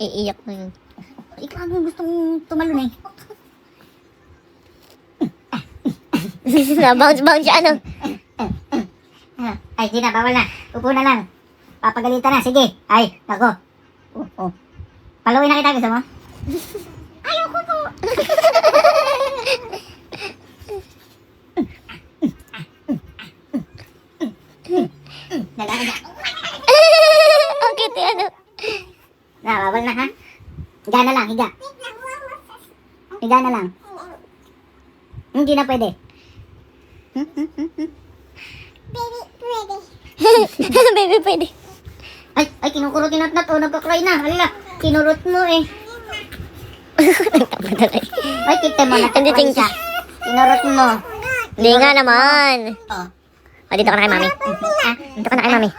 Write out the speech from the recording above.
Iiyak na yun. Ikaw ano gustong tumalon eh. Bounce siya, ano? Ay, di na, bawal na. Upo na lang. Papagalitan na, sige. Ay, nako. Paluin na kita, gusto mo? Ayoko po. Nalaga. Ang cute, ano? Bawal na ha. Higa na lang, higa. Higa na lang. Hindi na pwede. Baby, pwede. Ay, kinukurot ni Natnat. Oh, nagkakry na. Halila, kinurot mo eh. Ay, kita mo, Hindi, nagkakry siya. Kinurot mo. Hindi nga naman. Oh. O, dito ka na kay mami. Dito ka na kay mami.